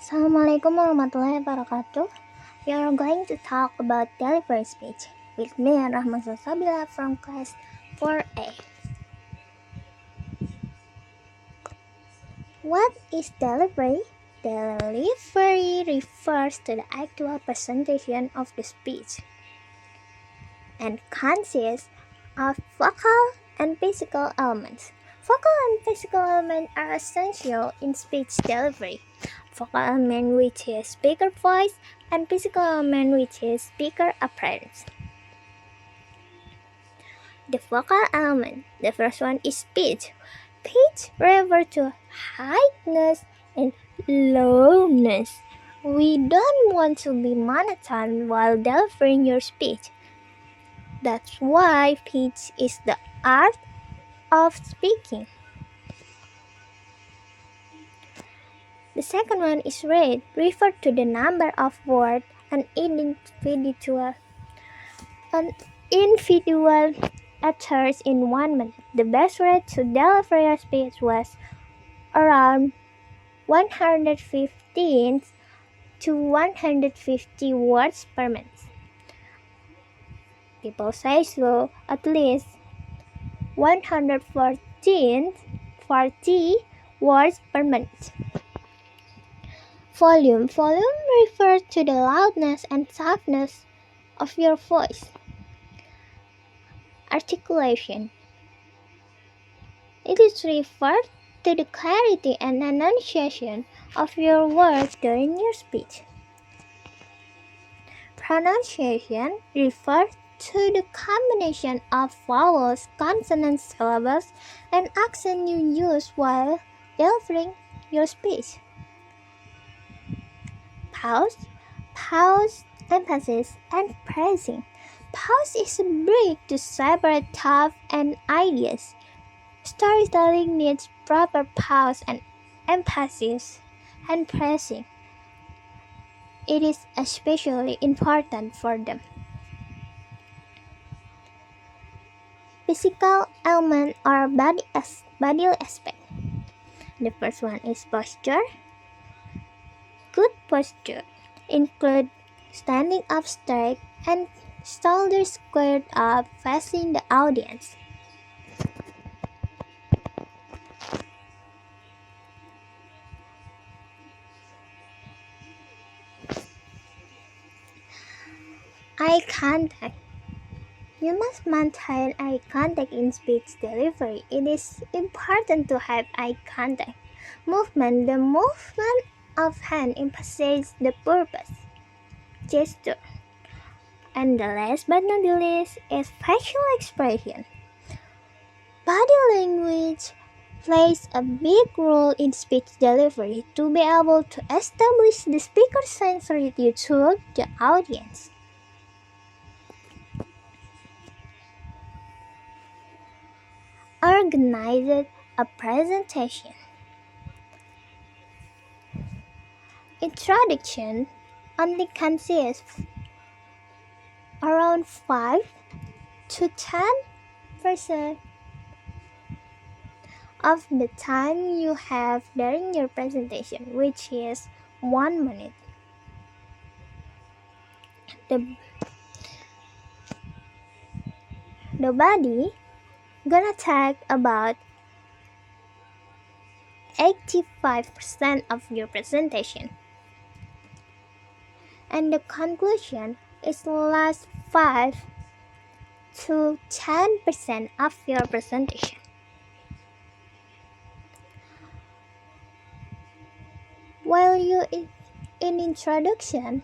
Assalamualaikum warahmatullahi wabarakatuh. We are going to talk about delivery speech with me, Rahma Salsabila from class 4A. What is delivery? Delivery refers to the actual presentation of the speech and consists of vocal and physical elements. Vocal and physical elements are essential in speech delivery. Vocal element which is speaker voice and physical element which is speaker appearance. The vocal element, the first one is pitch. Pitch refers to highness and lowness. We don't want to be monotone while delivering your speech. That's why pitch is the art of speaking. The second one is rate, refer to the number of words an individual utters in 1 minute. The best rate to deliver your speech was around 115 to 150 words per minute. People say slow, at least 140 words per minute. Volume refers to the loudness and softness of your voice. Articulation, it is referred to the clarity and enunciation of your words during your speech. Pronunciation refers to the combination of vowels, consonants, syllables, and accent you use while delivering your speech. Pause, emphasis, and praising. Pause is a break to separate thought and ideas. Storytelling needs proper pause and emphasis and praising. It is especially important for them. Physical element or body aspect. The first one is posture. Good posture include standing up straight and shoulders squared up facing the audience. Eye contact. You must maintain eye contact in speech delivery. It is important to have eye contact. Movement. The movement of hand emphasizes the purpose. Gesture. And the last but not the least is facial expression. Body language plays a big role in speech delivery to be able to establish the speaker's sincerity to the audience. Organize a presentation. Introduction only consists around 5 to 10% of the time you have during your presentation, which is 1 minute. The body gonna take about 85% of your presentation, and the conclusion is the last 5 to 10% of your presentation. While you in introduction,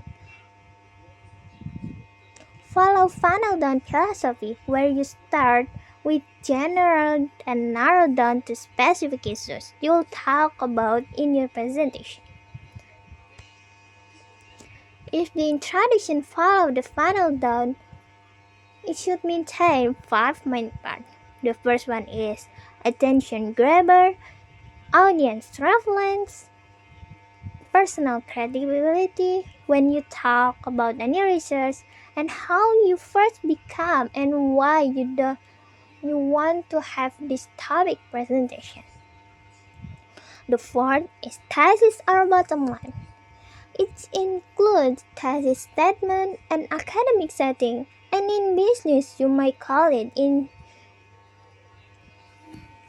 follow funnel down philosophy, where you start with general and narrow down to specific issues you'll talk about in your presentation. If the introduction follows the funnel down, it should maintain 5 main parts. The first one is attention grabber, audience relevance, personal credibility when you talk about any research, and how you first become and why you want to have this topic presentation. The fourth is thesis or bottom line. It includes thesis statement and academic setting, and in business you might call it in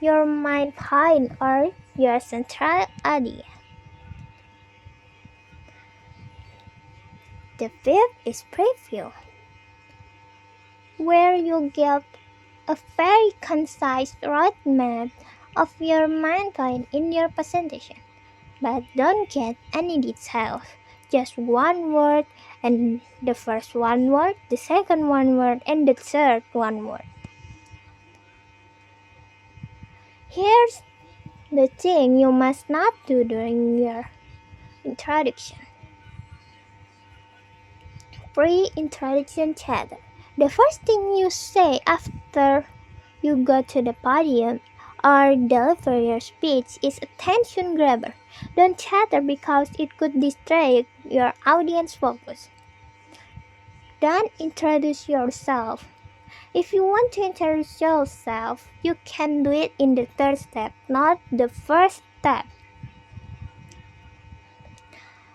your mind point or your central idea. The fifth is preview, where you give a very concise roadmap of your main point in your presentation, but don't get any details. Just one word, and the first one word, the second one word, and the third one word. Here's the thing you must not do during your introduction. Pre-introduction chatter. The first thing you say after you go to the podium or deliver your speech is attention grabber. Don't chatter because it could distract your audience focus. Don't introduce yourself. If you want to introduce yourself, you can do it in the third step, not the first step.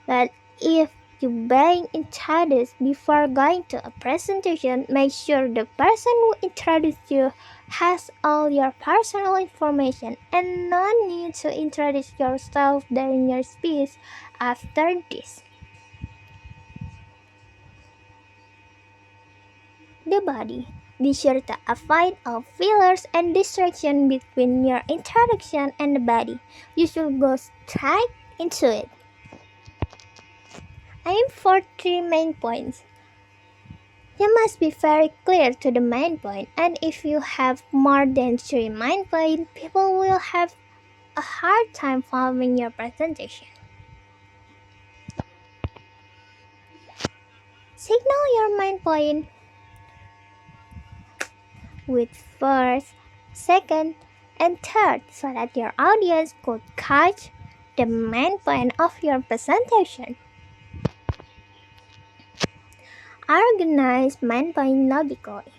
But if you being introduced before going to a presentation, make sure the person who introduced you has all your personal information, and no need to introduce yourself during your speech after this. The body. Be sure to avoid all fillers and distraction between your introduction and the body. You should go straight into it. Aim for 3 main points. You must be very clear to the main point, and if you have more than 3 main points, people will have a hard time following your presentation. Signal your main point with first, second, and third so that your audience could catch the main point of your presentation. Organize main point logically.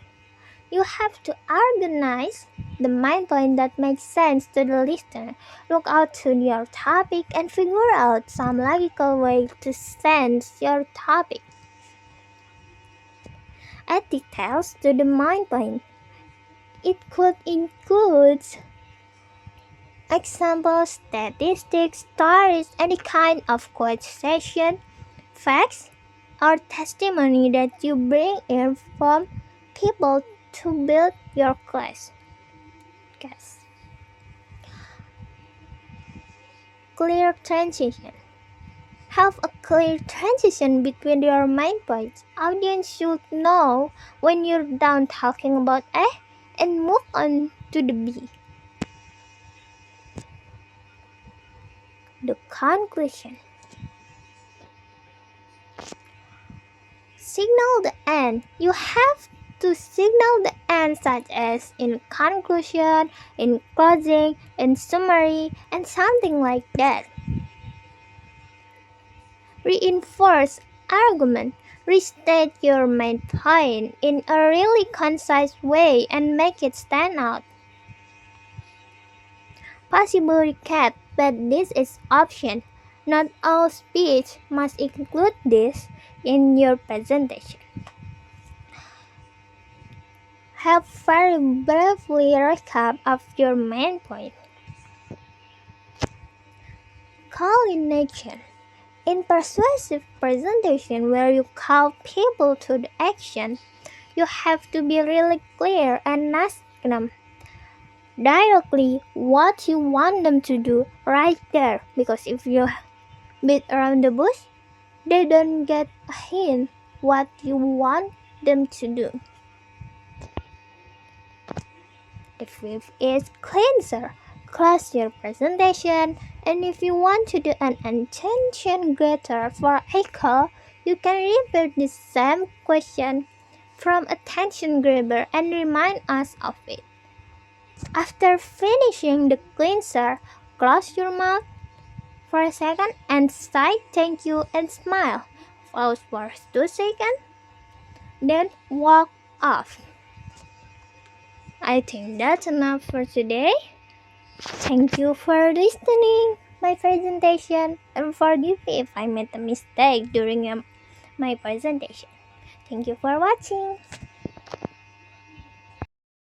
You have to organize the main point that makes sense to the listener. Look out to your topic and figure out some logical way to sense your topic. Add details to the main point. It could include examples, statistics, stories, any kind of quotation, facts, or testimony that you bring in from people to build your class. Clear transition. Have a clear transition between your main points. Audience should know when you're done talking about A and move on to the B. The conclusion. Signal the end. You have to signal the end, such as in conclusion, in closing, in summary, and something like that. Reinforce argument. Restate your main point in a really concise way and make it stand out. Possible recap, but this is option. Not all speech must include this in your presentation. Have very briefly recap of your main point. Call in action. In persuasive presentation where you call people to the action, you have to be really clear and ask them directly what you want them to do right there, because if you beat around the bush, they don't get a hint what you want them to do. The fifth is cleanser. Close your presentation, and if you want to do an attention getter for echo, you can repeat the same question from attention grabber and remind us of it. After finishing the cleanser, close your mouth for a second and say thank you and smile. Pause for 2 seconds, then walk off. I think that's enough for today. Thank you for listening. my presentation and forgive me if I made a mistake during my presentation. Thank you for watching.